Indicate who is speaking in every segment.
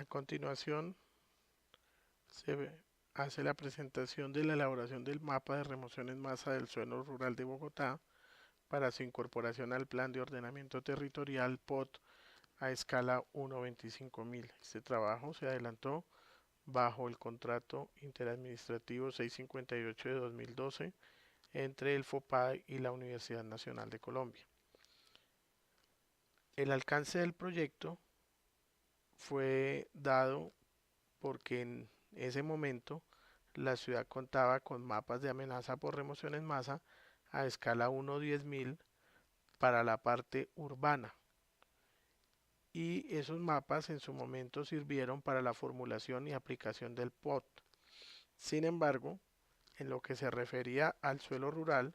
Speaker 1: A continuación hace la presentación de la elaboración del mapa de remoción en masa del suelo rural de Bogotá para su incorporación al Plan de Ordenamiento Territorial POT a escala 1.25.000. Este trabajo se adelantó bajo el contrato interadministrativo 658 de 2012 entre el FOPAE y la Universidad Nacional de Colombia. El alcance del proyecto fue dado porque en ese momento la ciudad contaba con mapas de amenaza por remoción en masa a escala 1:10.000 para la parte urbana, y esos mapas en su momento sirvieron para la formulación y aplicación del POT. Sin embargo, en lo que se refería al suelo rural,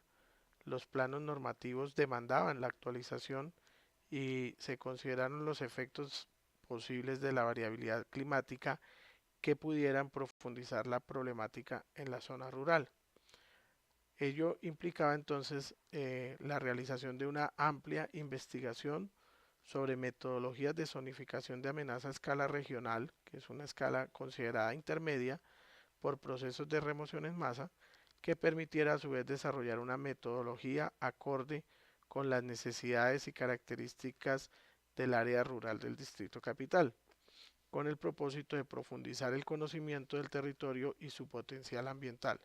Speaker 1: los planos normativos demandaban la actualización y se consideraron los efectos posibles de la variabilidad climática que pudieran profundizar la problemática en la zona rural. Ello implicaba entonces la realización de una amplia investigación sobre metodologías de zonificación de amenaza a escala regional, que es una escala considerada intermedia, por procesos de remoción en masa, que permitiera a su vez desarrollar una metodología acorde con las necesidades y características del área rural del Distrito Capital, con el propósito de profundizar el conocimiento del territorio y su potencial ambiental.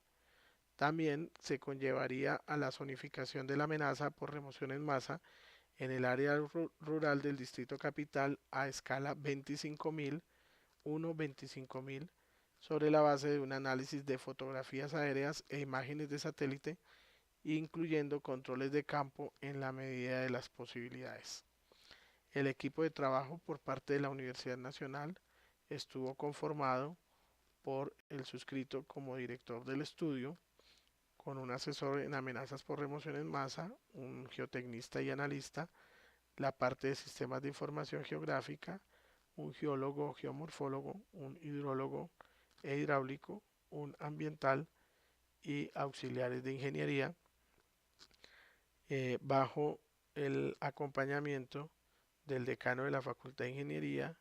Speaker 1: También se conllevaría a la zonificación de la amenaza por remoción en masa en el área rural del Distrito Capital a escala 25.000, 1:25.000, sobre la base de un análisis de fotografías aéreas e imágenes de satélite, incluyendo controles de campo en la medida de las posibilidades. El equipo de trabajo por parte de la Universidad Nacional estuvo conformado por el suscrito como director del estudio, con un asesor en amenazas por remoción en masa, un geotecnista y analista, la parte de sistemas de información geográfica, un geólogo, geomorfólogo, un hidrólogo e hidráulico, un ambiental y auxiliares de ingeniería, bajo el acompañamiento del decano de la Facultad de Ingeniería,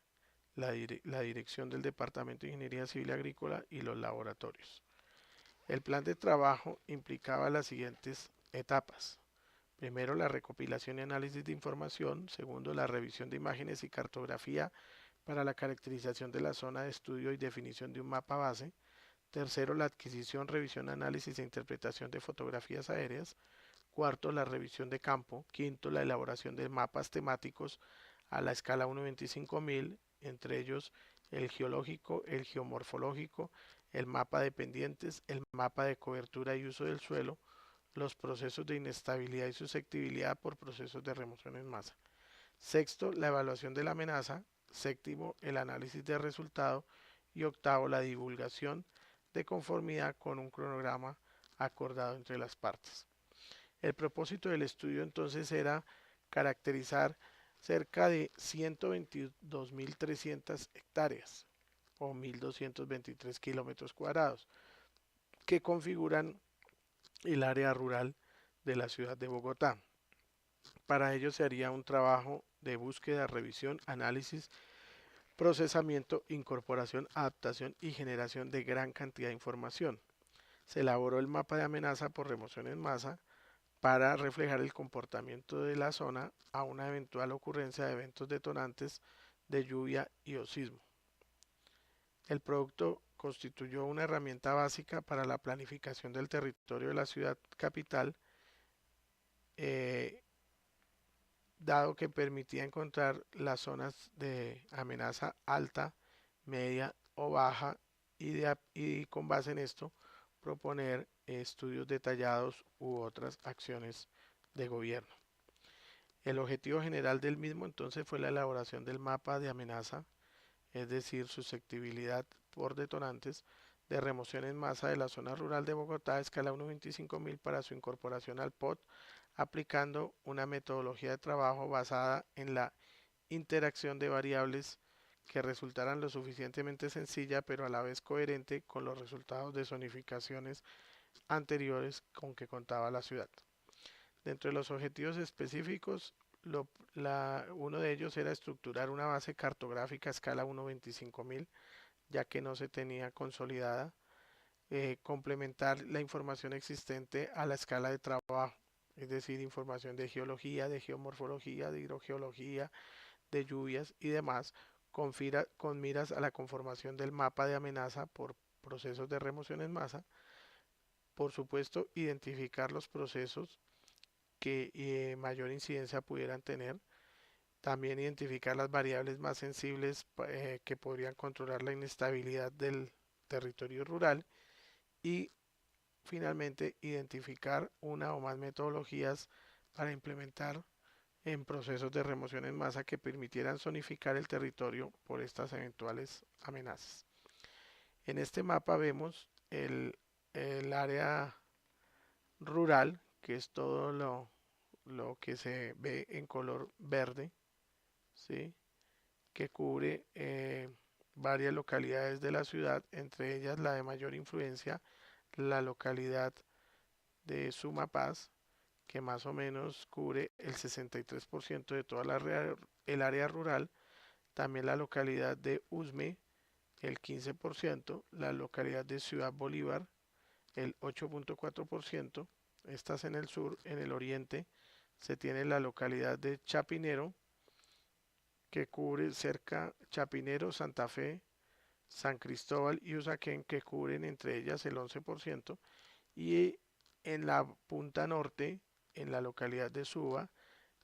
Speaker 1: la dirección del Departamento de Ingeniería Civil y Agrícola y los laboratorios. El plan de trabajo implicaba las siguientes etapas. Primero, la recopilación y análisis de información. Segundo, la revisión de imágenes y cartografía para la caracterización de la zona de estudio y definición de un mapa base. Tercero, la adquisición, revisión, análisis e interpretación de fotografías aéreas. Cuarto, la revisión de campo. Quinto, la elaboración de mapas temáticos a la escala 1:25.000, entre ellos el geológico, el geomorfológico, el mapa de pendientes, el mapa de cobertura y uso del suelo, los procesos de inestabilidad y susceptibilidad por procesos de remoción en masa. Sexto, la evaluación de la amenaza. Séptimo, el análisis de resultado. Y octavo, la divulgación de conformidad con un cronograma acordado entre las partes. El propósito del estudio entonces era caracterizar cerca de 122.300 hectáreas o 1.223 kilómetros cuadrados que configuran el área rural de la ciudad de Bogotá. Para ello se haría un trabajo de búsqueda, revisión, análisis, procesamiento, incorporación, adaptación y generación de gran cantidad de información. Se elaboró el mapa de amenaza por remoción en masa para reflejar el comportamiento de la zona a una eventual ocurrencia de eventos detonantes de lluvia y o sismo. El producto constituyó una herramienta básica para la planificación del territorio de la ciudad capital, dado que permitía encontrar las zonas de amenaza alta, media o baja y con base en esto proponer estudios detallados u otras acciones de gobierno. El objetivo general del mismo entonces fue la elaboración del mapa de amenaza, es decir, susceptibilidad por detonantes de remoción en masa de la zona rural de Bogotá a escala 1:25.000 para su incorporación al POT, aplicando una metodología de trabajo basada en la interacción de variables que resultaran lo suficientemente sencilla pero a la vez coherente con los resultados de zonificaciones anteriores con que contaba la ciudad. Dentro de los objetivos específicos Uno de ellos era estructurar una base cartográfica a escala 1.25.000, ya que no se tenía consolidada, complementar la información existente a la escala de trabajo, es decir, información de geología, de geomorfología, de hidrogeología, de lluvias y demás, con miras a la conformación del mapa de amenaza por procesos de remoción en masa. Por supuesto, identificar los procesos que mayor incidencia pudieran tener. También identificar las variables más sensibles que podrían controlar la inestabilidad del territorio rural. Y finalmente, identificar una o más metodologías para implementar en procesos de remoción en masa que permitieran zonificar el territorio por estas eventuales amenazas. En este mapa vemos el área rural, que es todo lo que se ve en color verde, ¿sí? Que cubre varias localidades de la ciudad, entre ellas la de mayor influencia, la localidad de Sumapaz, que más o menos cubre el 63% de toda el área rural, también la localidad de Usme, el 15%, la localidad de Ciudad Bolívar, el 8.4%, estas en el sur. En el oriente se tiene la localidad de Chapinero, que cubre cerca Chapinero, Santa Fe, San Cristóbal y Usaquén, que cubren entre ellas el 11%, y en la punta norte, en la localidad de Suba,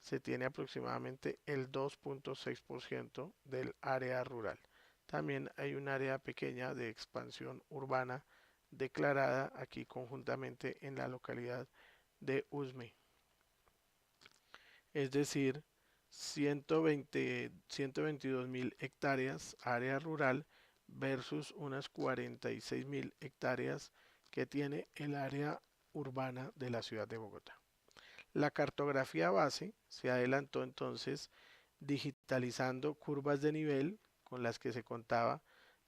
Speaker 1: se tiene aproximadamente el 2.6% del área rural. También hay un área pequeña de expansión urbana declarada aquí conjuntamente en la localidad de Usme. Es decir, 122.000 hectáreas área rural versus unas 46.000 hectáreas que tiene el área urbana de la ciudad de Bogotá. La cartografía base se adelantó entonces digitalizando curvas de nivel con las que se contaba,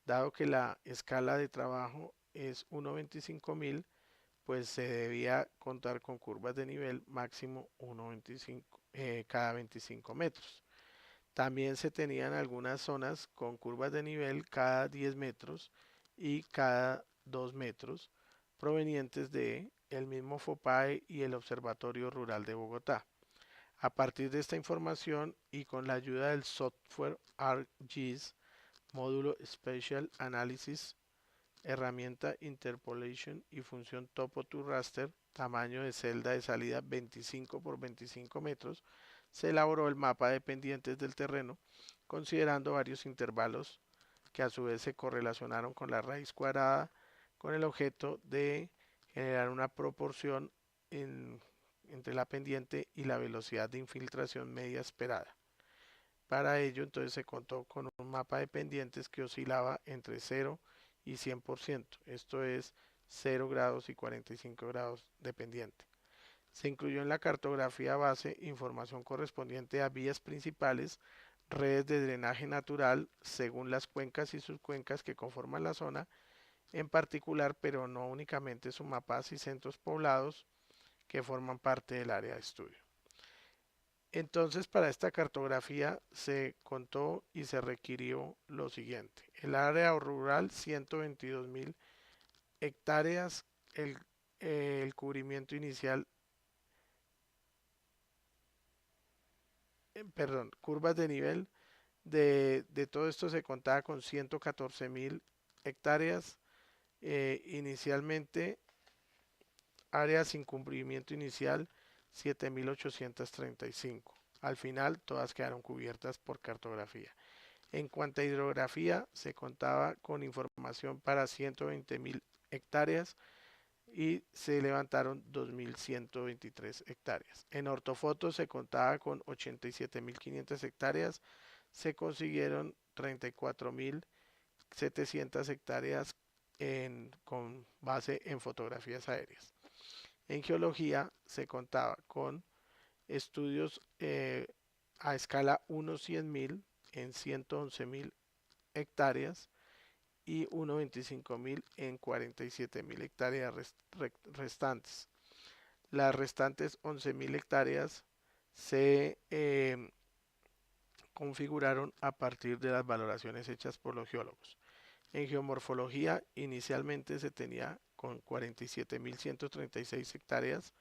Speaker 1: dado que la escala de trabajo es 1.25.000, pues se debía contar con curvas de nivel máximo 1.25 cada 25 metros. También se tenían algunas zonas con curvas de nivel cada 10 metros y cada 2 metros, provenientes de el mismo FOPAE y el Observatorio Rural de Bogotá. A partir de esta información y con la ayuda del software ArcGIS, módulo Spatial Analysis, herramienta Interpolation y función Topo to Raster, tamaño de celda de salida 25 por 25 metros, se elaboró el mapa de pendientes del terreno, considerando varios intervalos que a su vez se correlacionaron con la raíz cuadrada, con el objeto de generar una proporción entre la pendiente y la velocidad de infiltración media esperada. Para ello, entonces se contó con un mapa de pendientes que oscilaba entre 0 y 100%, esto es 0 grados y 45 grados de pendiente. Se incluyó en la cartografía base información correspondiente a vías principales, redes de drenaje natural según las cuencas y subcuencas que conforman la zona, en particular, pero no únicamente, Sumapaz y centros poblados que forman parte del área de estudio. Entonces, para esta cartografía se contó y se requirió lo siguiente: el área rural 122.000 hectáreas, el cubrimiento inicial, perdón, curvas de nivel de todo esto se contaba con 114.000 hectáreas. Inicialmente, área sin cumplimiento inicial 7.835. Al final, todas quedaron cubiertas por cartografía. En cuanto a hidrografía, se contaba con información para 120.000 hectáreas y se levantaron 2.123 hectáreas. En ortofoto se contaba con 87.500 hectáreas, se consiguieron 34.700 hectáreas con base en fotografías aéreas. En geología se contaba con estudios a escala 1/100.000 en 111.000 hectáreas y 1/25.000 en 47.000 hectáreas restantes. Las restantes 11.000 hectáreas se configuraron a partir de las valoraciones hechas por los geólogos. En geomorfología, inicialmente se tenía con 47.136 hectáreas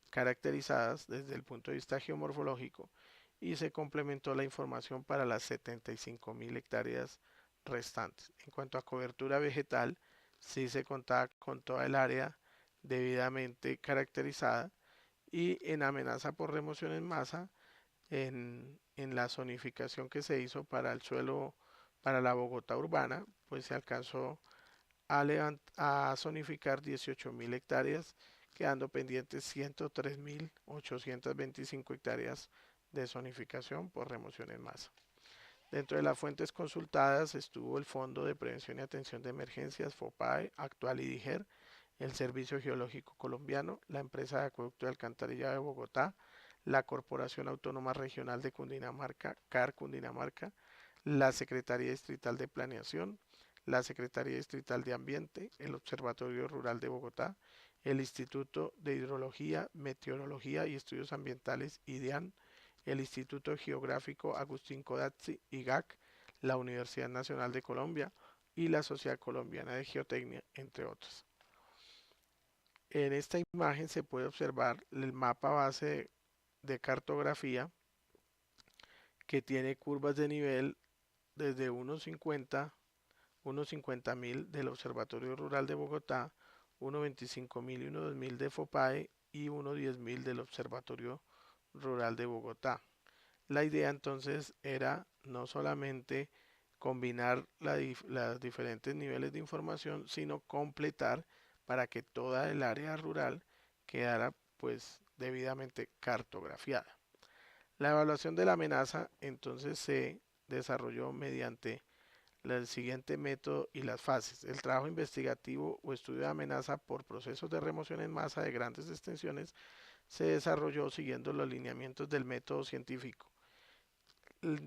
Speaker 1: caracterizadas desde el punto de vista geomorfológico y se complementó la información para las 75.000 hectáreas restantes. En cuanto a cobertura vegetal, sí se contaba con toda el área debidamente caracterizada y en amenaza por remoción en masa, en la zonificación que se hizo para el suelo, para la Bogotá urbana, pues se alcanzó a zonificar 18.000 hectáreas, quedando pendientes 103.825 hectáreas de zonificación por remoción en masa. Dentro de las fuentes consultadas estuvo el Fondo de Prevención y Atención de Emergencias, FOPAE, Actual y DIGER, el Servicio Geológico Colombiano, la empresa de acueducto y alcantarillado de Bogotá, la Corporación Autónoma Regional de Cundinamarca, CAR Cundinamarca, la Secretaría Distrital de Planeación, la Secretaría Distrital de Ambiente, el Observatorio Rural de Bogotá, el Instituto de Hidrología, Meteorología y Estudios Ambientales, IDEAN, el Instituto Geográfico Agustín Codazzi, IGAC, la Universidad Nacional de Colombia y la Sociedad Colombiana de Geotecnia, entre otros. En esta imagen se puede observar el mapa base de cartografía que tiene curvas de nivel desde 1.50.000 del Observatorio Rural de Bogotá, 1.25.000 y 1.2000 de FOPAE y 1.10.000 del Observatorio Rural de Bogotá. La idea entonces era no solamente combinar los diferentes niveles de información, sino completar para que toda el área rural quedara pues debidamente cartografiada. La evaluación de la amenaza entonces se desarrolló mediante el siguiente método y las fases. El trabajo investigativo o estudio de amenaza por procesos de remoción en masa de grandes extensiones se desarrolló siguiendo los lineamientos del método científico,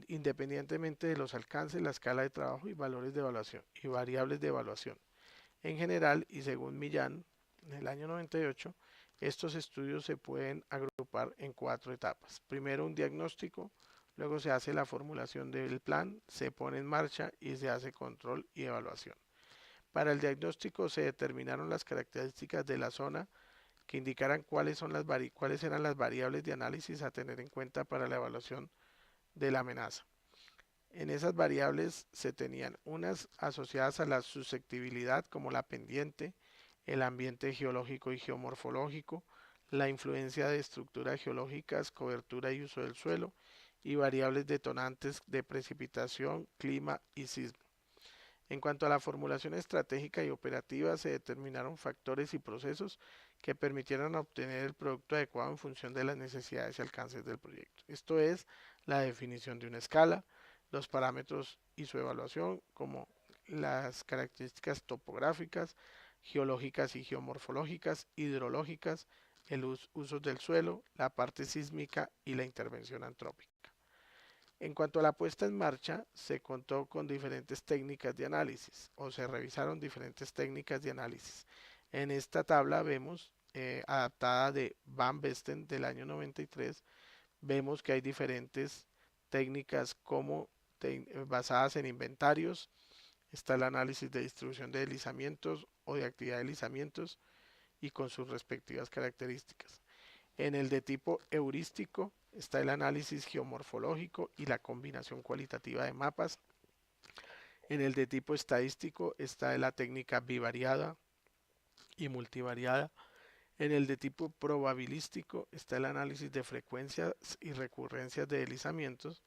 Speaker 1: independientemente de los alcances, la escala de trabajo y valores de evaluación y variables de evaluación. En general, y según Millán, en el año 98, estos estudios se pueden agrupar en 4 etapas. Primero un diagnóstico, luego se hace la formulación del plan, se pone en marcha y se hace control y evaluación. Para el diagnóstico se determinaron las características de la zona que indicaran cuáles eran las variables de análisis a tener en cuenta para la evaluación de la amenaza. En esas variables se tenían unas asociadas a la susceptibilidad como la pendiente, el ambiente geológico y geomorfológico, la influencia de estructuras geológicas, cobertura y uso del suelo y variables detonantes de precipitación, clima y sismo. En cuanto a la formulación estratégica y operativa, se determinaron factores y procesos que permitieran obtener el producto adecuado en función de las necesidades y alcances del proyecto. Esto es la definición de una escala, los parámetros y su evaluación, como las características topográficas, geológicas y geomorfológicas, hidrológicas, el uso del suelo, la parte sísmica y la intervención antrópica. En cuanto a la puesta en marcha, se contó con diferentes técnicas de análisis o se revisaron diferentes técnicas de análisis. En esta tabla vemos, adaptada de Van Vesten del año 93, vemos que hay diferentes técnicas como basadas en inventarios. Está el análisis de distribución de deslizamientos o de actividad de deslizamientos y con sus respectivas características. En el de tipo heurístico está el análisis geomorfológico y la combinación cualitativa de mapas. En el de tipo estadístico está la técnica bivariada y multivariada. En el de tipo probabilístico está el análisis de frecuencias y recurrencias de deslizamientos.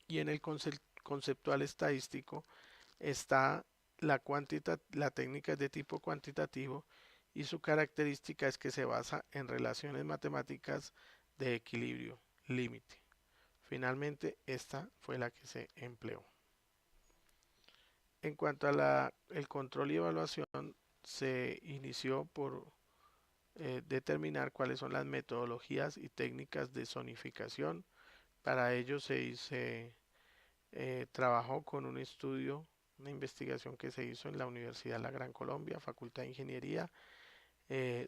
Speaker 1: Y en el conceptual estadístico está la técnica de tipo cuantitativo y su característica es que se basa en relaciones matemáticas de equilibrio, límite. Finalmente, esta fue la que se empleó. En cuanto a el control y evaluación, se inició por determinar cuáles son las metodologías y técnicas de zonificación. Para ello se trabajó con un estudio, una investigación que se hizo en la Universidad de la Gran Colombia, Facultad de Ingeniería,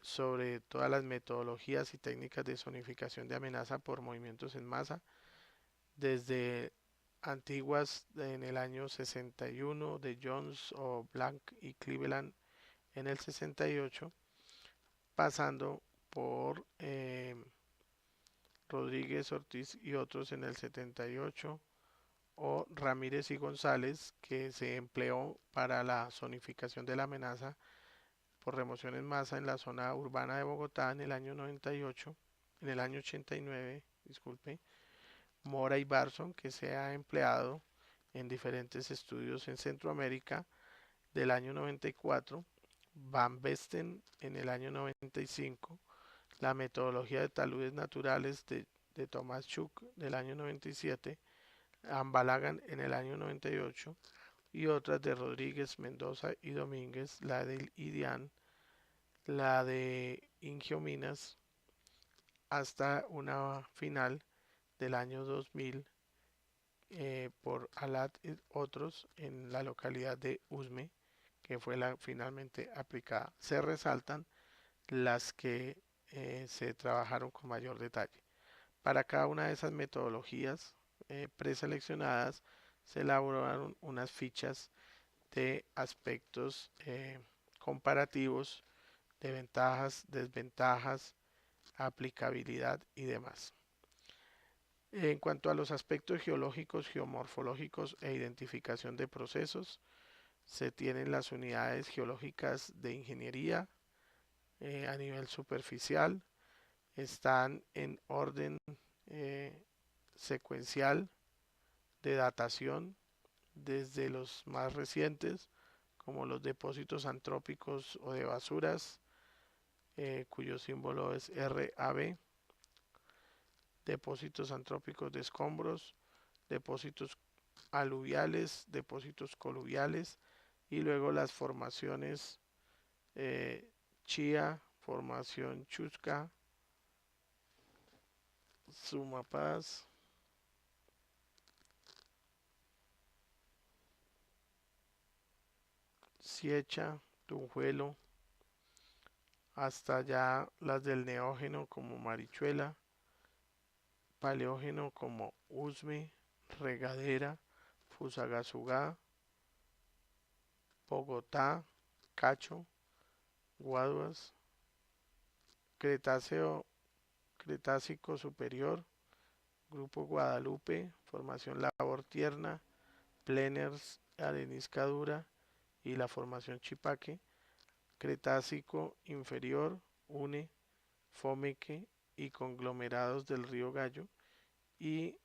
Speaker 1: sobre todas las metodologías y técnicas de zonificación de amenaza por movimientos en masa, desde antiguas en el año 61 de Jones o Blank y Cleveland en el 68, pasando por Rodríguez, Ortiz y otros en el 78, o Ramírez y González, que se empleó para la zonificación de la amenaza por remoción en masa en la zona urbana de Bogotá en el año 98, en el año 89, disculpe, Mora y Barson, que se ha empleado en diferentes estudios en Centroamérica del año 94, Van Besten en el año 95, la metodología de taludes naturales de Thomas Schuck del año 97, Ambalagan en el año 98 y otras de Rodríguez, Mendoza y Domínguez, la del IDIAN, la de Ingiominas, hasta una final del año 2000 por Alat y otros en la localidad de Usme, que fue la finalmente aplicada. Se resaltan las que se trabajaron con mayor detalle. Para cada una de esas metodologías preseleccionadas se elaboraron unas fichas de aspectos comparativos, de ventajas, desventajas, aplicabilidad y demás. En cuanto a los aspectos geológicos, geomorfológicos e identificación de procesos, se tienen las unidades geológicas de ingeniería a nivel superficial, están en orden eh, secuencial de datación desde los más recientes, como los depósitos antrópicos o de basuras, cuyo símbolo es RAB, depósitos antrópicos de escombros, depósitos aluviales, depósitos coluviales y luego las formaciones Chía, formación Chusca, Sumapaz, Siecha, Tunjuelo, hasta ya las del neógeno como Marichuela, paleógeno como Usme, Regadera, Fusagasugá, Bogotá, Cacho, Guaduas, Cretáceo, Cretácico Superior, Grupo Guadalupe, Formación Labor Tierna, Pleners, Arenisca Dura y la Formación Chipaque, Cretácico Inferior, Une, Fomeque y conglomerados del río Gallo, y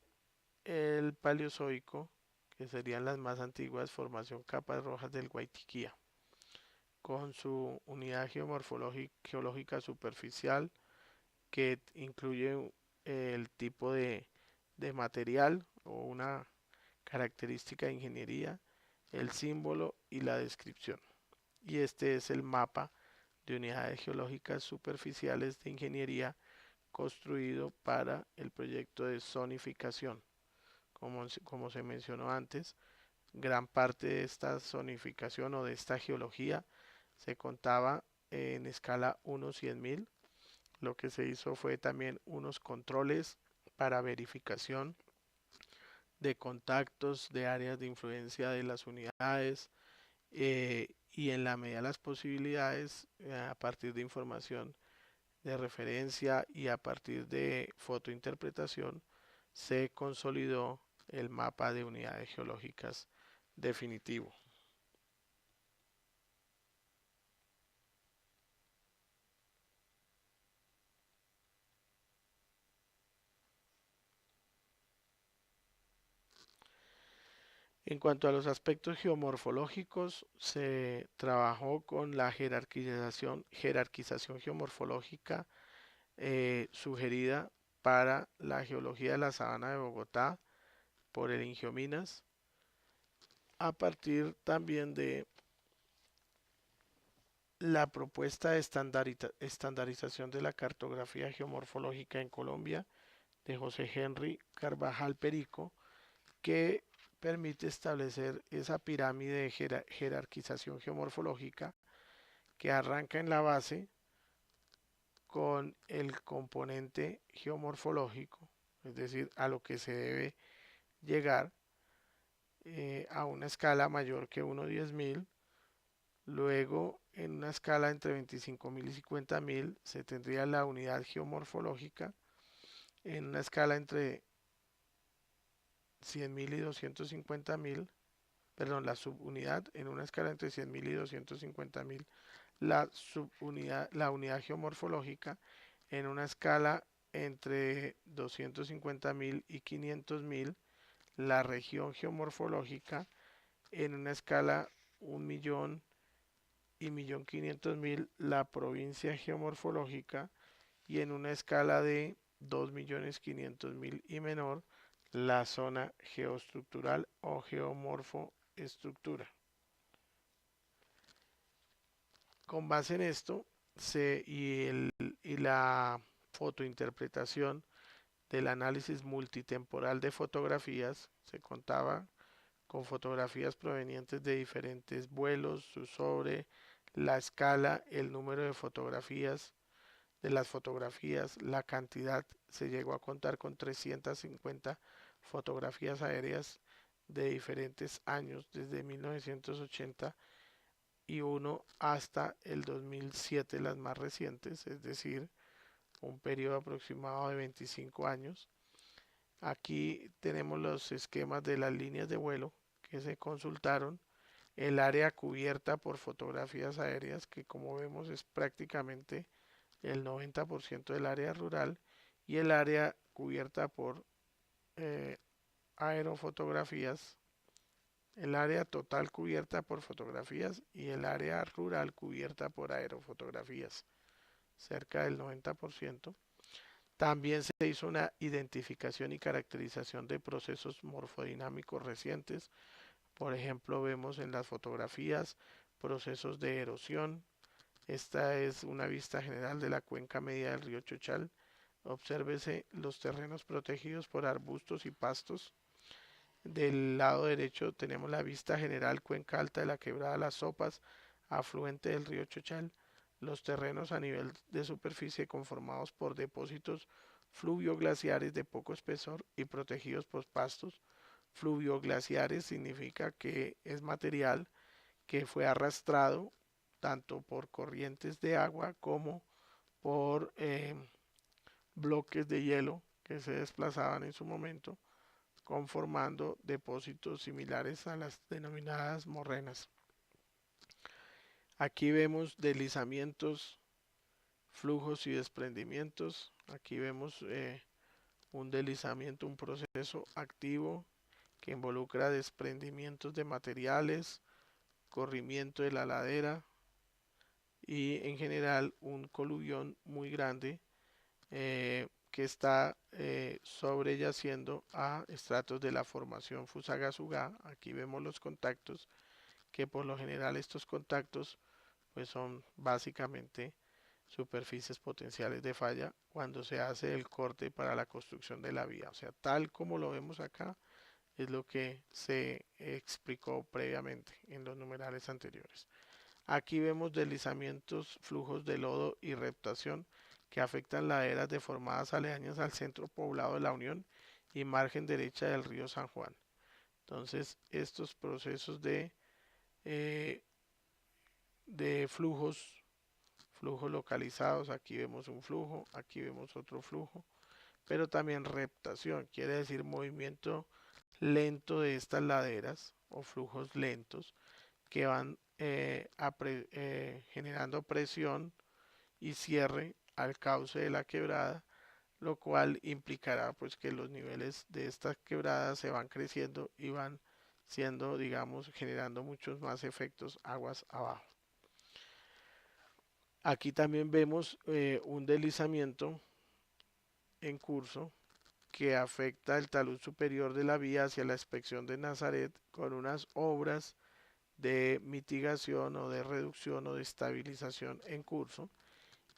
Speaker 1: el Paleozoico, que serían las más antiguas, Formación Capas Rojas del Guaitiquía, con su unidad geológica superficial que incluye el tipo de material o una característica de ingeniería, el símbolo y la descripción. Y este es el mapa de unidades geológicas superficiales de ingeniería construido para el proyecto de zonificación. Como se mencionó antes, gran parte de esta zonificación o de esta geología se contaba en escala 1/100.000. Lo que se hizo fue también unos controles para verificación de contactos, de áreas de influencia de las unidades, y en la medida de las posibilidades, a partir de información de referencia y a partir de fotointerpretación, se consolidó el mapa de unidades geológicas definitivo. En cuanto a los aspectos geomorfológicos, se trabajó con la jerarquización geomorfológica sugerida para la geología de la sabana de Bogotá por el Ingiominas, a partir también de la propuesta de estandarización de la cartografía geomorfológica en Colombia de José Henry Carvajal Perico, que permite establecer esa pirámide de jerarquización geomorfológica que arranca en la base con el componente geomorfológico, es decir, a lo que se debe llegar a una escala mayor que 1/10.000. Luego, en una escala entre 25.000 y 50.000, se tendría la unidad geomorfológica. En una escala entre 100.000 y 250.000, perdón, la subunidad, en una escala entre 100.000 y 250.000, la subunidad, la unidad geomorfológica. En una escala entre 250.000 y 500.000, la región geomorfológica. En una escala 1.000.000 y 1.500.000, la provincia geomorfológica. Y en una escala de 2.500.000 y menor, la zona geoestructural o geomorfoestructura. Con base en esto y la fotointerpretación del análisis multitemporal de fotografías, se contaba con fotografías provenientes de diferentes vuelos, su sobre, la escala, el número de fotografías, de las fotografías, la cantidad. Se llegó a contar con 350 fotografías aéreas de diferentes años, desde 1981 hasta el 2007, las más recientes, es decir, un periodo aproximado de 25 años. Aquí tenemos los esquemas de las líneas de vuelo que se consultaron, el área cubierta por fotografías aéreas, que como vemos es prácticamente el 90% del área rural, y el área cubierta por eh, aerofotografías, el área total cubierta por fotografías y el área rural cubierta por aerofotografías, cerca del 90%. También se hizo una identificación y caracterización de procesos morfodinámicos recientes. Por ejemplo, vemos en las fotografías procesos de erosión. Esta es una vista general de la cuenca media del río Chochal. Obsérvese los terrenos protegidos por arbustos y pastos. Del lado derecho tenemos la vista general cuenca alta de la quebrada Las Sopas, afluente del río Chochal. Los terrenos a nivel de superficie conformados por depósitos fluvioglaciares de poco espesor y protegidos por pastos. Fluvioglaciares significa que es material que fue arrastrado tanto por corrientes de agua como por bloques de hielo que se desplazaban en su momento, conformando depósitos similares a las denominadas morrenas. Aquí vemos deslizamientos, flujos y desprendimientos. Aquí vemos un deslizamiento, un proceso activo que involucra desprendimientos de materiales, corrimiento de la ladera y en general un coluvión muy grande que está sobreyaciendo a estratos de la formación Fusagasugá. Aquí vemos los contactos, que por lo general estos contactos pues son básicamente superficies potenciales de falla cuando se hace el corte para la construcción de la vía. O sea, tal como lo vemos acá, es lo que se explicó previamente en los numerales anteriores. Aquí vemos deslizamientos, flujos de lodo y reptación que afectan laderas deformadas aledañas al centro poblado de la Unión y margen derecha del río San Juan. Entonces, estos procesos eh, de flujos localizados, aquí vemos un flujo, aquí vemos otro flujo, pero también reptación, quiere decir movimiento lento de estas laderas o flujos lentos que van generando presión y cierre al cauce de la quebrada, lo cual implicará pues que los niveles de estas quebradas se van creciendo y van siendo, digamos, generando muchos más efectos aguas abajo. Aquí también vemos un deslizamiento en curso que afecta el talud superior de la vía hacia la inspección de Nazaret con unas obras de mitigación o de reducción o de estabilización en curso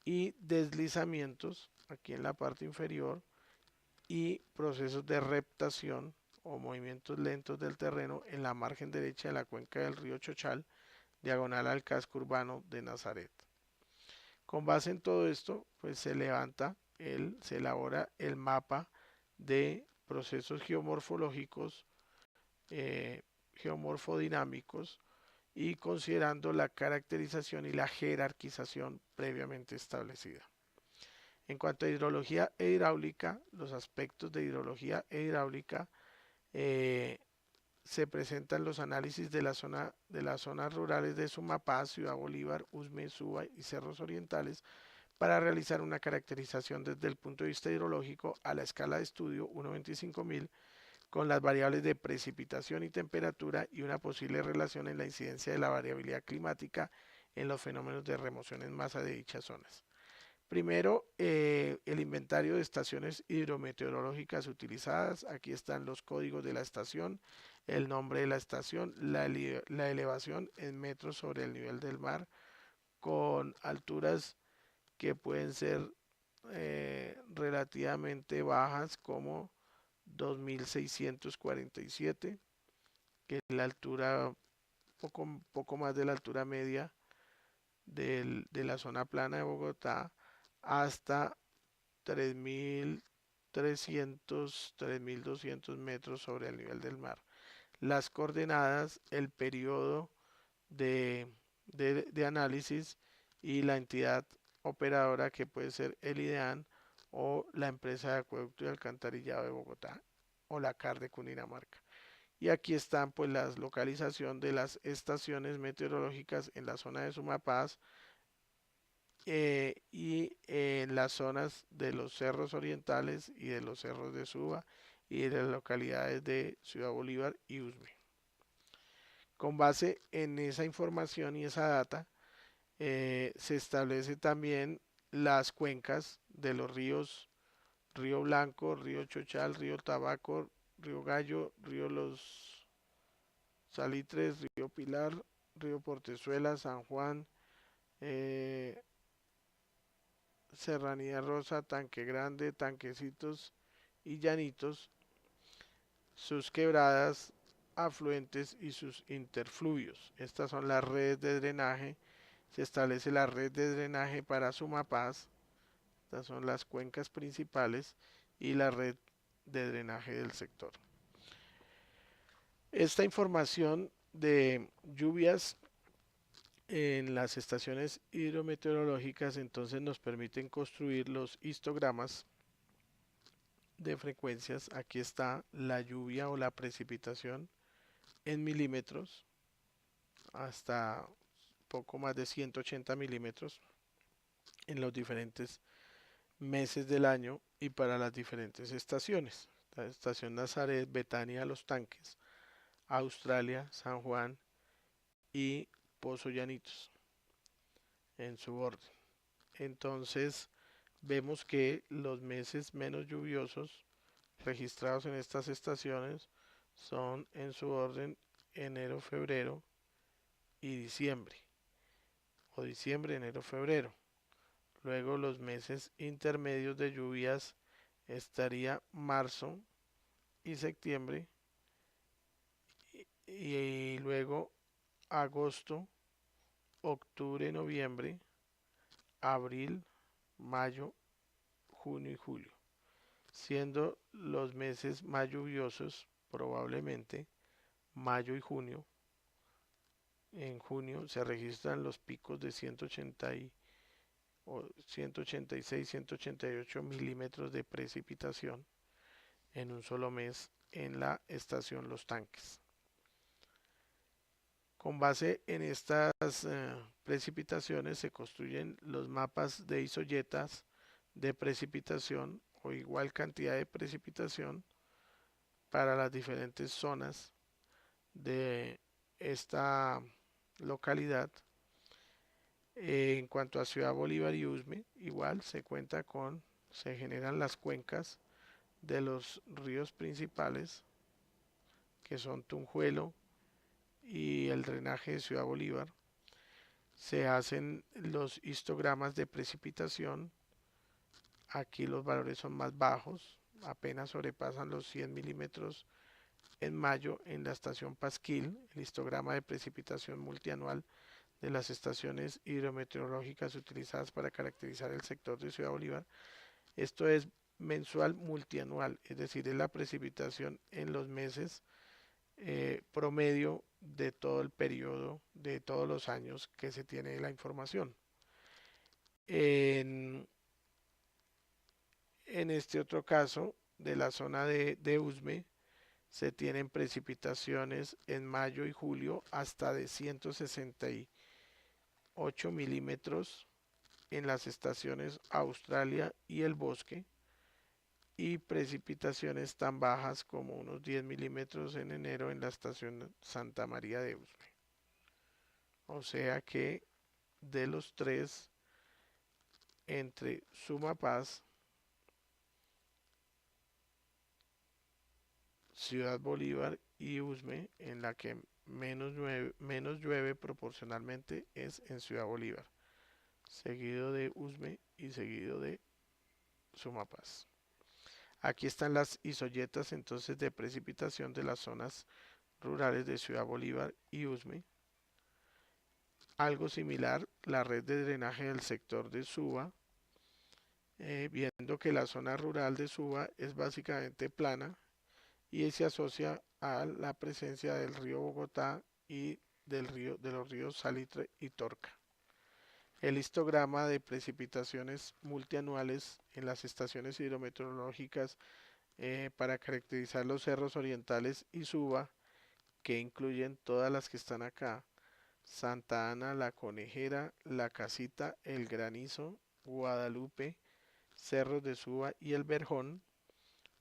Speaker 1: y deslizamientos aquí en la parte inferior y procesos de reptación o movimientos lentos del terreno en la margen derecha de la cuenca del río Chochal, diagonal al casco urbano de Nazaret. Con base en todo esto, pues se elabora el mapa de procesos geomorfológicos, geomorfodinámicos, y considerando la caracterización y la jerarquización previamente establecida. En cuanto a hidrología e hidráulica, los aspectos de hidrología e hidráulica, eh, se presentan los análisis de las zonas rurales de Sumapaz, Ciudad Bolívar, Usme, Suba y Cerros Orientales para realizar una caracterización desde el punto de vista hidrológico a la escala de estudio 1.25.000 con las variables de precipitación y temperatura y una posible relación en la incidencia de la variabilidad climática en los fenómenos de remoción en masa de dichas zonas. Primero, el inventario de estaciones hidrometeorológicas utilizadas. Aquí están los códigos de la estación, el nombre de la estación, la elevación en metros sobre el nivel del mar, con alturas que pueden ser relativamente bajas como 2647, que es la altura, poco más de la altura media de la zona plana de Bogotá, hasta 3.300, 3.200 metros sobre el nivel del mar. Las coordenadas, el periodo de análisis y la entidad operadora que puede ser el IDEAN o la empresa de acueducto y alcantarillado de Bogotá o la CAR de Cundinamarca. Y aquí están pues la localización de las estaciones meteorológicas en la zona de Sumapaz, y en las zonas de los cerros orientales y de los cerros de Suba y de las localidades de Ciudad Bolívar y Usme. Con base en esa información y esa data, se establece también las cuencas de los ríos: Río Blanco, Río Chochal, Río Tabaco, Río Gallo, Río Los Salitres, Río Pilar, Río Portezuela, San Juan, eh, Serranía Rosa, Tanque Grande, Tanquecitos y Llanitos, sus quebradas, afluentes y sus interfluvios. Estas son las redes de drenaje. Se establece la red de drenaje para Sumapaz. Estas son las cuencas principales y la red de drenaje del sector. Esta información de lluvias en las estaciones hidrometeorológicas entonces nos permiten construir los histogramas de frecuencias. Aquí está la lluvia o la precipitación en milímetros hasta poco más de 180 milímetros en los diferentes meses del año y para las diferentes estaciones. La estación Nazaret, Betania, Los Tanques, Australia, San Juan y Pozo Llanitos en su orden. Entonces vemos que los meses menos lluviosos registrados en estas estaciones son en su orden enero, febrero y diciembre, o diciembre, enero, febrero. Luego los meses intermedios de lluvias estaría marzo y septiembre, y luego agosto, octubre, noviembre, abril, mayo, junio y julio, siendo los meses más lluviosos probablemente mayo y junio. En junio se registran los picos de 186, 188 milímetros de precipitación en un solo mes en la estación Los Tanques. Con base en estas precipitaciones se construyen los mapas de isoyetas de precipitación o igual cantidad de precipitación para las diferentes zonas de esta localidad. En cuanto a Ciudad Bolívar y Usme, igual se generan las cuencas de los ríos principales, que son Tunjuelo y el drenaje de Ciudad Bolívar. Se hacen los histogramas de precipitación. Aquí los valores son más bajos, apenas sobrepasan los 100 milímetros en mayo en la estación Pasquil, el histograma de precipitación multianual de las estaciones hidrometeorológicas utilizadas para caracterizar el sector de Ciudad Bolívar. Esto es mensual multianual, es decir, es la precipitación en los meses promedio de todo el periodo, de todos los años que se tiene la información. En, en este otro caso, de la zona de Usme, se tienen precipitaciones en mayo y julio hasta de 168 milímetros en las estaciones Australia y El Bosque, y precipitaciones tan bajas como unos 10 milímetros en enero en la estación Santa María de Usme. O sea que de los tres, entre Sumapaz, Ciudad Bolívar y Usme, en la que menos llueve proporcionalmente es en Ciudad Bolívar, seguido de Usme y seguido de Sumapaz. Aquí están las isoyetas entonces de precipitación de las zonas rurales de Ciudad Bolívar y Usme. Algo similar, la red de drenaje del sector de Suba, viendo que la zona rural de Suba es básicamente plana y se asocia a la presencia del río Bogotá y de los ríos Salitre y Torca. El histograma de precipitaciones multianuales en las estaciones hidrometeorológicas para caracterizar los cerros orientales y Suba, que incluyen todas las que están acá: Santa Ana, La Conejera, La Casita, El Granizo, Guadalupe, Cerros de Suba y El Verjón,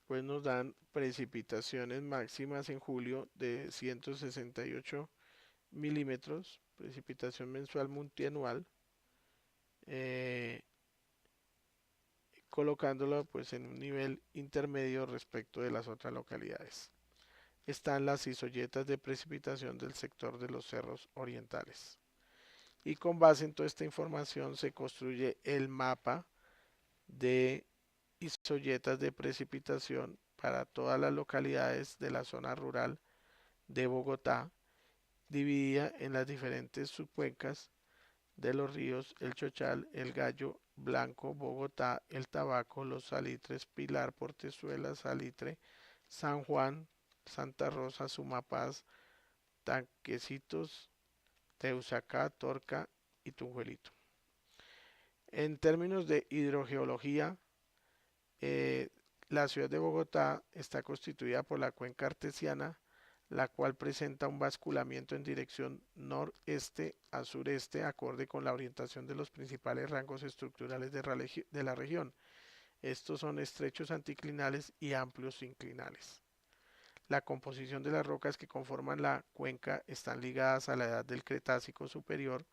Speaker 1: pues nos dan precipitaciones máximas en julio de 168 milímetros, precipitación mensual multianual, eh, colocándolo pues en un nivel intermedio respecto de las otras localidades. Están las isoyetas de precipitación del sector de los cerros orientales. Y con base en toda esta información se construye el mapa de isoyetas de precipitación para todas las localidades de la zona rural de Bogotá, dividida en las diferentes subcuencas de los ríos El Chochal, El Gallo, Blanco, Bogotá, El Tabaco, Los Salitres, Pilar, Portezuela, Salitre, San Juan, Santa Rosa, Sumapaz, Tanquecitos, Teusaca, Torca y Tunjuelito. En términos de hidrogeología, eh, la ciudad de Bogotá está constituida por la cuenca artesiana, la cual presenta un basculamiento en dirección noreste a sureste, acorde con la orientación de los principales rangos estructurales de la región. Estos son estrechos anticlinales y amplios inclinales. La composición de las rocas que conforman la cuenca están ligadas a la edad del Cretácico superior,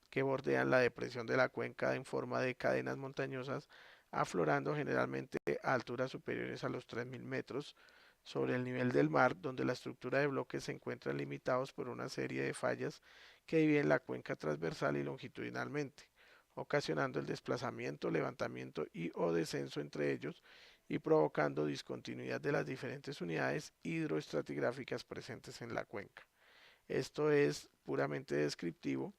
Speaker 1: que bordean la depresión de la cuenca en forma de cadenas montañosas, aflorando generalmente a alturas superiores a los 3.000 metros sobre el nivel del mar, donde la estructura de bloques se encuentra limitados por una serie de fallas que dividen la cuenca transversal y longitudinalmente, ocasionando el desplazamiento, levantamiento y o descenso entre ellos y provocando discontinuidad de las diferentes unidades hidroestratigráficas presentes en la cuenca. Esto es puramente descriptivo.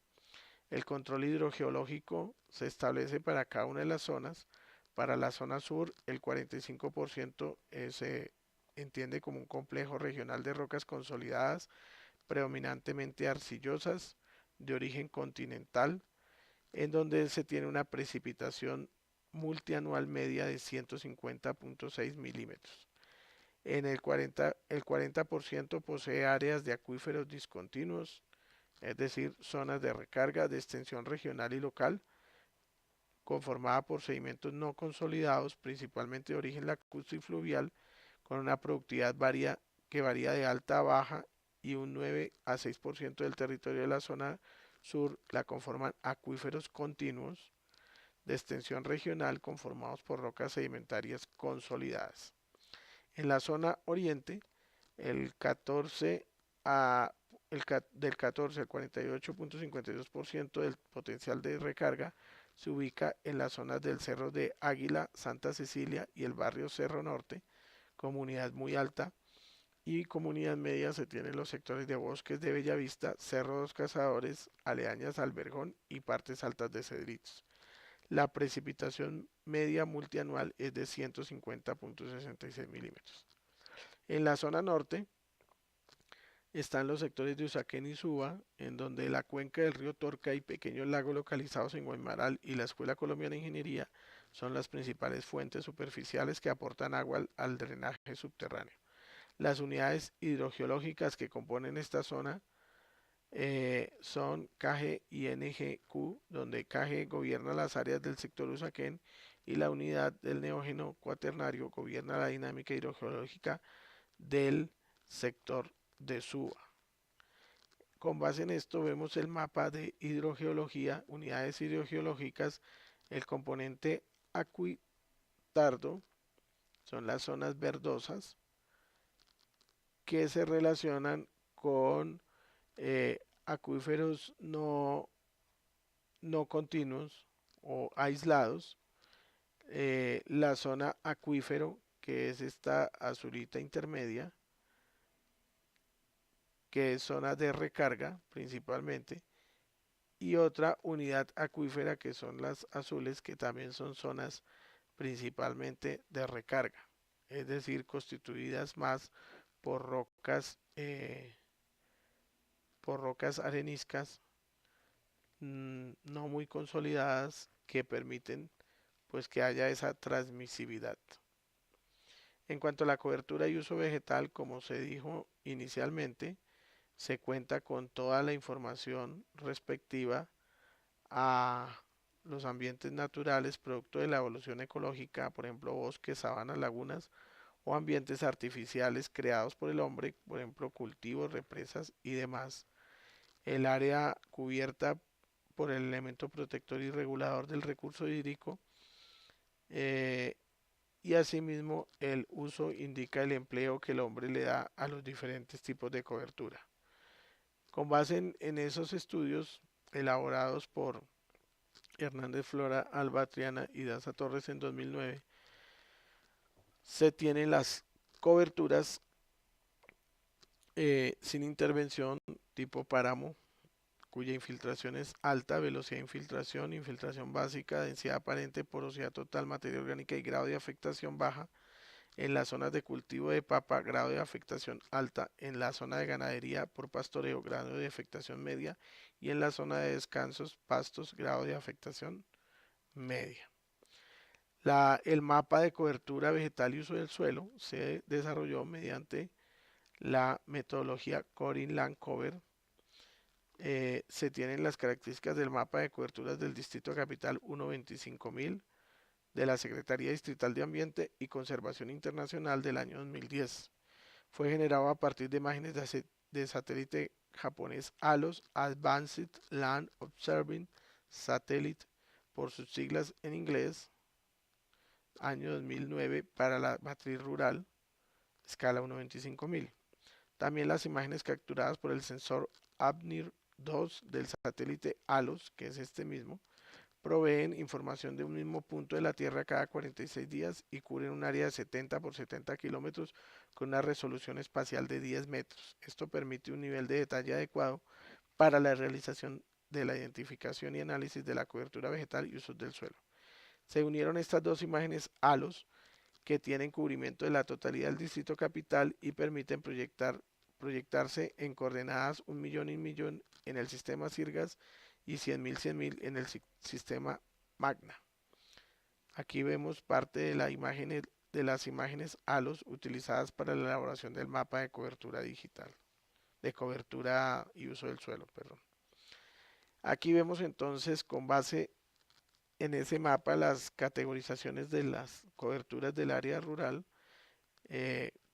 Speaker 1: El control hidrogeológico se establece para cada una de las zonas. Para la zona sur, el 45% se entiende como un complejo regional de rocas consolidadas, predominantemente arcillosas, de origen continental, en donde se tiene una precipitación multianual media de 150.6 milímetros. En el 40% posee áreas de acuíferos discontinuos, es decir, zonas de recarga de extensión regional y local, conformada por sedimentos no consolidados, principalmente de origen lacustre y fluvial, con una productividad que varía de alta a baja, y un 9 a 6% del territorio de la zona sur la conforman acuíferos continuos de extensión regional conformados por rocas sedimentarias consolidadas. En la zona oriente, el 14 a del 14 al 48.52% del potencial de recarga se ubica en las zonas del Cerro de Águila, Santa Cecilia y el barrio Cerro Norte, comunidad muy alta, Y comunidad media se tienen los sectores de bosques de Bellavista, Cerro de los Cazadores, aledañas al Verjón y partes altas de Cedritos. La precipitación media multianual es de 150.66 milímetros. En la zona norte están los sectores de Usaquén y Suba, en donde la cuenca del río Torca y pequeños lagos localizados en Guaymaral y la Escuela Colombiana de Ingeniería son las principales fuentes superficiales que aportan agua al drenaje subterráneo. Las unidades hidrogeológicas que componen esta zona son KG y NGQ, donde KG gobierna las áreas del sector Usaquén y la unidad del Neógeno Cuaternario gobierna la dinámica hidrogeológica del sector de Suba. Con base en esto vemos el mapa de hidrogeología, unidades hidrogeológicas, el componente acuitardo, son las zonas verdosas que se relacionan con acuíferos no continuos o aislados. La zona acuífero, que es esta azulita intermedia, que es zona de recarga principalmente, y otra unidad acuífera que son las azules, que también son zonas principalmente de recarga, es decir, constituidas más por rocas areniscas no muy consolidadas que permiten pues que haya esa transmisividad. En cuanto a la cobertura y uso vegetal, como se dijo inicialmente, se cuenta con toda la información respectiva a los ambientes naturales producto de la evolución ecológica, por ejemplo, bosques, sabanas, lagunas o ambientes artificiales creados por el hombre, por ejemplo, cultivos, represas y demás. El área cubierta por el elemento protector y regulador del recurso hídrico eh, y asimismo el uso indica el empleo que el hombre le da a los diferentes tipos de cobertura. Con base en esos estudios elaborados por Hernández Flora, Alba Triana y Daza Torres en 2009, se tienen las coberturas sin intervención tipo páramo, cuya infiltración es alta, velocidad de infiltración, infiltración básica, densidad aparente, porosidad total, materia orgánica y grado de afectación baja. En las zonas de cultivo de papa, grado de afectación alta. En la zona de ganadería por pastoreo, grado de afectación media. Y en la zona de descansos, pastos, grado de afectación media. El mapa de cobertura vegetal y uso del suelo se desarrolló mediante la metodología Corin Land Cover. Se tienen las características del mapa de coberturas del Distrito Capital 1.25.000 de la Secretaría Distrital de Ambiente y Conservación Internacional del año 2010. Fue generado a partir de imágenes de satélite japonés ALOS, Advanced Land Observing Satellite, por sus siglas en inglés, año 2009 para la matriz rural, escala 1.25.000. También las imágenes capturadas por el sensor ABNIR 2 del satélite ALOS, que es este mismo, proveen información de un mismo punto de la Tierra cada 46 días y cubren un área de 70 por 70 kilómetros con una resolución espacial de 10 metros. Esto permite un nivel de detalle adecuado para la realización de la identificación y análisis de la cobertura vegetal y usos del suelo. Se unieron estas dos imágenes ALOS que tienen cubrimiento de la totalidad del distrito capital y permiten proyectarse en coordenadas 1.000.000 y 1.000.000 en el sistema Sirgas y 100.000 en el sistema Magna. Aquí vemos parte de las imágenes ALOS utilizadas para la elaboración del mapa de cobertura digital, de cobertura y uso del suelo, perdón. Aquí vemos entonces con base en ese mapa las categorizaciones de las coberturas del área rural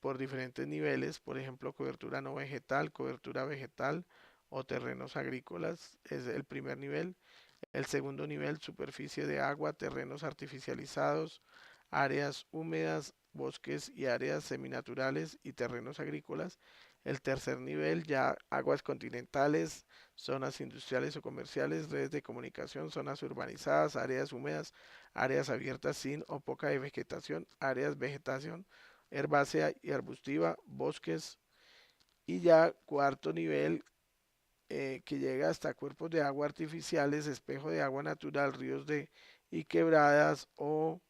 Speaker 1: por diferentes niveles, por ejemplo, cobertura no vegetal, cobertura vegetal o terrenos agrícolas es el primer nivel. El segundo nivel, superficie de agua, terrenos artificializados, áreas húmedas, bosques y áreas seminaturales y terrenos agrícolas. El tercer nivel, ya aguas continentales, zonas industriales o comerciales, redes de comunicación, zonas urbanizadas, áreas húmedas, áreas abiertas sin o poca vegetación, áreas vegetación herbácea y arbustiva, bosques, Y ya cuarto nivel, que llega hasta cuerpos de agua artificiales, espejo de agua natural, ríos y quebradas, o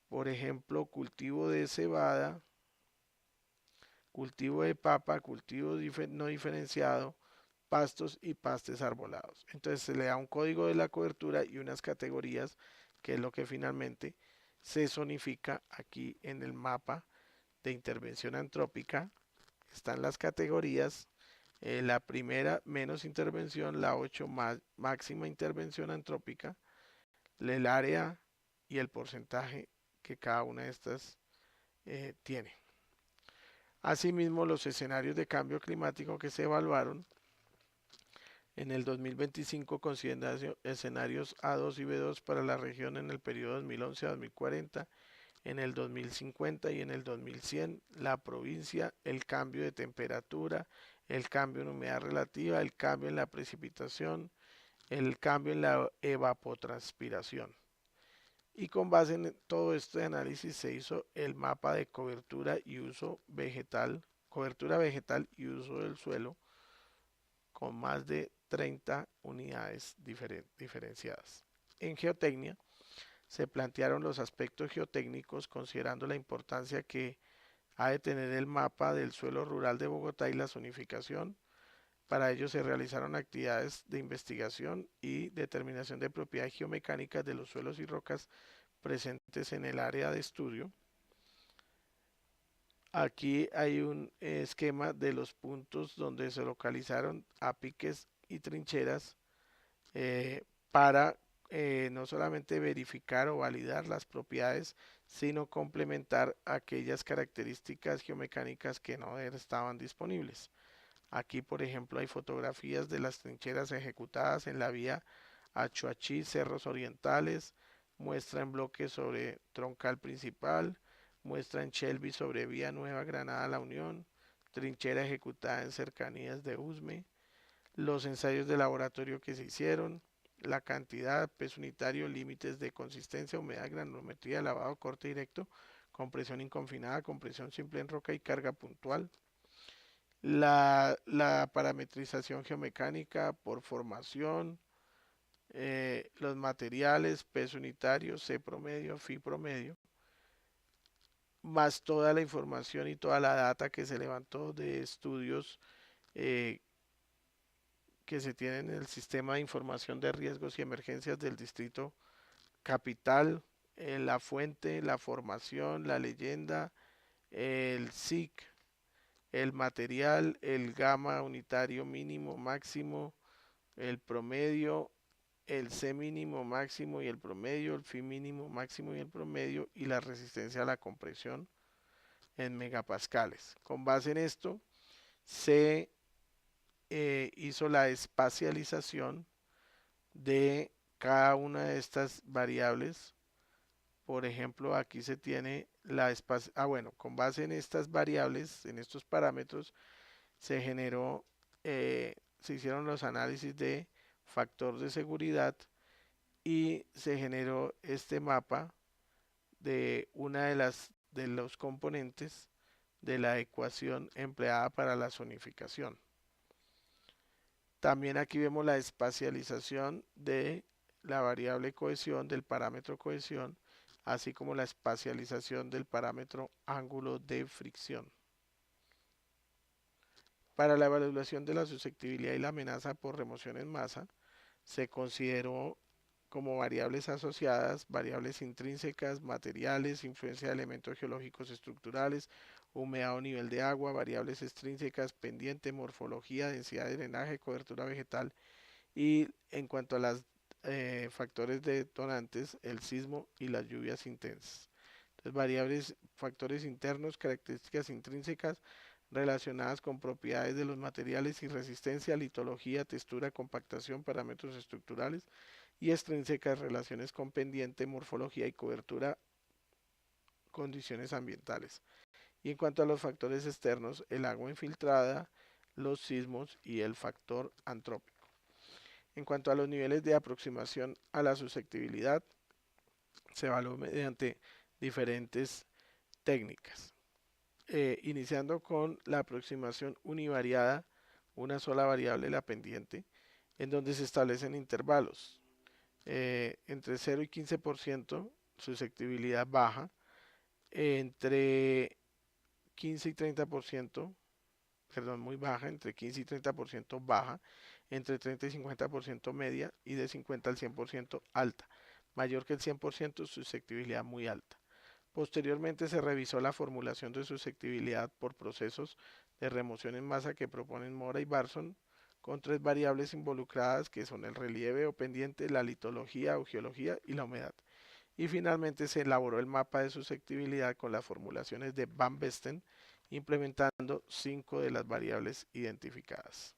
Speaker 1: por ejemplo cultivo de cebada, cultivo de papa, cultivo no diferenciado, pastos y pastes arbolados. Entonces se le da un código de la cobertura y unas categorías, que es lo que finalmente se zonifica aquí en el mapa de intervención antrópica. Están las categorías. La primera, menos intervención; la 8, máxima intervención antrópica; el área y el porcentaje que cada una de estas tiene. Asimismo, los escenarios de cambio climático que se evaluaron en el 2025 consideran escenarios A2 y B2 para la región en el periodo 2011 a 2040, en el 2050 y en el 2100, la provincia, el cambio de temperatura, el cambio en humedad relativa, el cambio en la precipitación, el cambio en la evapotranspiración. Y con base en todo este análisis se hizo el mapa de cobertura y uso vegetal, cobertura vegetal y uso del suelo, con más de 30 unidades diferenciadas. En geotecnia se plantearon los aspectos geotécnicos considerando la importancia que ha de tener el mapa del suelo rural de Bogotá y la zonificación. Para ello se realizaron actividades de investigación y determinación de propiedades geomecánicas de los suelos y rocas presentes en el área de estudio. Aquí hay un esquema de los puntos donde se localizaron apiques y trincheras, para no solamente verificar o validar las propiedades, sino complementar aquellas características geomecánicas que no estaban disponibles. Aquí, por ejemplo, hay fotografías de las trincheras ejecutadas en la vía Achuachí, Cerros Orientales, muestra en bloques sobre troncal principal, muestra en Shelby sobre vía Nueva Granada La Unión, trinchera ejecutada en cercanías de Usme, los ensayos de laboratorio que se hicieron, la cantidad, peso unitario, límites de consistencia, humedad, granulometría, lavado, corte directo, compresión inconfinada, compresión simple en roca y carga puntual. La parametrización geomecánica por formación, los materiales, peso unitario, C promedio, Fi promedio, más toda la información y toda la data que se levantó de estudios eh, que se tienen en el sistema de información de riesgos y emergencias del distrito capital, la fuente, la formación, la leyenda, el SIC, el material, el gamma unitario mínimo máximo, el promedio, el C mínimo máximo y el promedio, el Fi mínimo máximo y el promedio, y la resistencia a la compresión en megapascales. Con base en esto se hizo la espacialización de cada una de estas variables. Por ejemplo, aquí se tiene la espacio. Bueno, con base en estas variables, en estos parámetros, se generó, se hicieron los análisis de factor de seguridad y se generó este mapa de una de los componentes de la ecuación empleada para la zonificación. También aquí vemos la espacialización de la variable cohesión, del parámetro cohesión, así como la espacialización del parámetro ángulo de fricción. Para la evaluación de la susceptibilidad y la amenaza por remoción en masa, se consideró como variables asociadas, variables intrínsecas, materiales, influencia de elementos geológicos estructurales, humedad o nivel de agua, variables extrínsecas, pendiente, morfología, densidad de drenaje, cobertura vegetal, y en cuanto a los factores detonantes, el sismo y las lluvias intensas. Entonces, variables, factores internos, características intrínsecas relacionadas con propiedades de los materiales y resistencia, litología, textura, compactación, parámetros estructurales, y extrínsecas, relaciones con pendiente, morfología y cobertura, condiciones ambientales. Y en cuanto a los factores externos, el agua infiltrada, los sismos y el factor antrópico. En cuanto a los niveles de aproximación a la susceptibilidad, se evaluó mediante diferentes técnicas. iniciando con la aproximación univariada, una sola variable, la pendiente, en donde se establecen intervalos. Entre 0 y 15% susceptibilidad baja, entre 15 y 30%, perdón, muy baja, entre 15 y 30% baja, entre 30 y 50% media y de 50 al 100% alta. Mayor que el 100% susceptibilidad muy alta. Posteriormente se revisó la formulación de susceptibilidad por procesos de remoción en masa que proponen Mora y Barson con tres variables involucradas que son el relieve o pendiente, la litología o geología y la humedad. Y finalmente se elaboró el mapa de susceptibilidad con las formulaciones de Van Besten, implementando 5 de las variables identificadas.